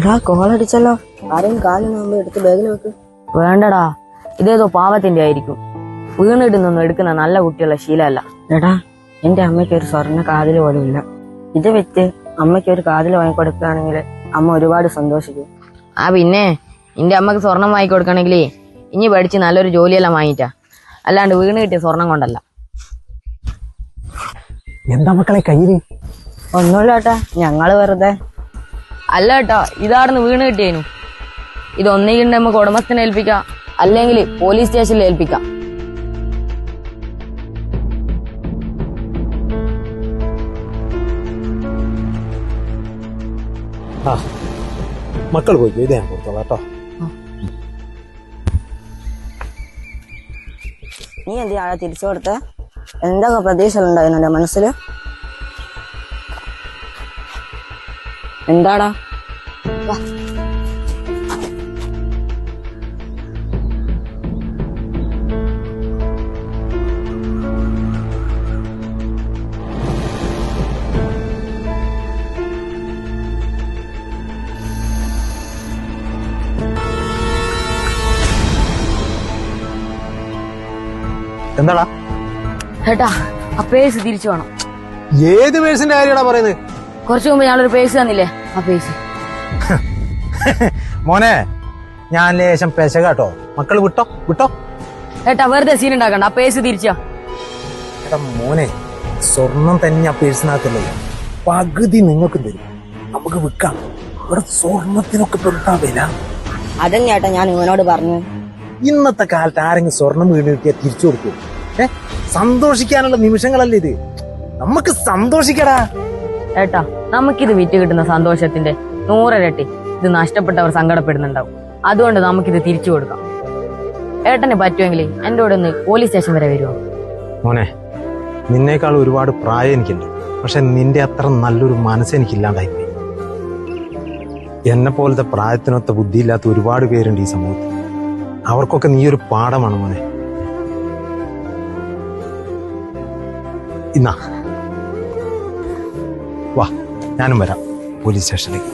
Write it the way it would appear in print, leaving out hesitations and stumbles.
എടാ കോളടിച്ചല്ലോ. ആരെയും കാലിന് മുമ്പ് എടുത്ത് ബാഗിൽ വെക്ക്. വേണ്ടടാ, ഇതേതോ പാവത്തിന്റെ ആയിരിക്കും. വീണിടുന്നൊന്നും എടുക്കുന്ന നല്ല കുട്ടിയുള്ള ശീലമല്ല. എടാ, എന്റെ അമ്മയ്ക്ക് ഒരു സ്വർണ്ണ കാതില് പോലും ഇല്ല. ഇത് വെച്ച് അമ്മയ്ക്ക് ഒരു കാതില് വാങ്ങിക്കൊടുക്കുകയാണെങ്കിൽ അമ്മ ഒരുപാട് സന്തോഷിക്കും. പിന്നെ നിന്റെ അമ്മക്ക് സ്വർണം വാങ്ങി കൊടുക്കണമെങ്കിലേ ഇനി പഠിച്ച് നല്ലൊരു ജോലിയെല്ലാം വാങ്ങിറ്റാ, അല്ലാണ്ട് വീണ് കിട്ടിയ സ്വർണം കൊണ്ടല്ല. എന്താ മക്കളെ കയ്യില്? ഒന്നുമില്ല ഏട്ടാ, ഞങ്ങള് വെറുതെ. അല്ല കേട്ടോ, ഇതാടുന്ന് വീണ് കിട്ടിയേനു. ഇതൊന്നെങ്കിൽ നമുക്ക് ഉടമസ്ഥനെ ഏൽപ്പിക്കാം, അല്ലെങ്കിൽ പോലീസ് സ്റ്റേഷനിൽ ഏൽപ്പിക്കാം. ആ മക്കൾ പോയിക്കോ, ഇത് ഞാൻ കൊടുത്തോളാം കേട്ടോ. നീ എന്തിനാണ് തിരിച്ചു കൊടുത്തേ? എന്തൊക്കെ പ്രതീക്ഷകളുണ്ടായിരുന്നു എന്റെ മനസ്സില്? എന്താടാ? എന്താടാ? ഏട്ടാ, ആ പേഴ്സ് തിരിച്ചു വേണം. ഏത് പേഴ്സിന്റെ കാര്യമാടാ പറയുന്നത്? കുറച്ചു മുമ്പ് ഞങ്ങളൊരു പേഴ്സ് തന്നില്ലേ, ആ പേഴ്സ്. മോനെ, ഞാൻ ലേശം പെശ കേട്ടോ. മക്കൾ വിട്ടോ വിട്ടോ. ഏട്ടാ, വെറുതെ സീൻ ഉണ്ടാക്കണ്ട, ആ പേഴ്സ് തിരിച്ചാ. എടാ മോനെ, സ്വർണം തന്നെ ആ പേഴ്സിനകത്തുള്ളത്. പകുതി നിങ്ങൾക്ക് തരും, നമുക്ക് വിൽക്കാം. ഇവിടെ സ്വർണത്തിനൊക്കെ പെട്ടാ വില. അതന്നെയാട്ടാ ഞാൻ ഇവനോട് പറഞ്ഞു. ഇന്നത്തെ കാലത്ത് ആരെങ്കിലും സ്വർണം വീണ് കിട്ടിയാൽ തിരിച്ചു കൊടുക്കും? സന്തോഷിക്കാനുള്ള നിമിഷങ്ങളല്ലേ ഇത്, നമുക്ക് സന്തോഷിക്കടാ. ഏട്ടാ, നമുക്കിത് വിറ്റ് കിട്ടുന്ന സന്തോഷത്തിന്റെ 100 ഇരട്ടി ഇത് നഷ്ടപ്പെട്ടവർ സങ്കടപ്പെടുന്നുണ്ടാവും. അതുകൊണ്ട് നമുക്കിത് തിരിച്ചു കൊടുക്കാം. ഏട്ടന് പറ്റുമെങ്കിൽ എന്റെ കൂടെ ഒന്ന് പോലീസ് സ്റ്റേഷൻ വരെ വരുമോ? മോനെ, നിന്നേക്കാൾ ഒരുപാട് പ്രായം എനിക്കുണ്ട്, പക്ഷെ നിന്റെ അത്ര നല്ലൊരു മനസ്സ് എനിക്കില്ലാണ്ടായിപ്പോയി. എന്നെ പോലത്തെ പ്രായത്തിനൊത്ത ബുദ്ധിയില്ലാത്ത ഒരുപാട് പേരുണ്ട് ഈ സമൂഹത്തിൽ. അവർക്കൊക്കെ നീ ഒരു പാഠമാണ് മോനെ. ഇന്നാ വാ, ഞാനും വരാം പോലീസ് സ്റ്റേഷനിലേക്ക്.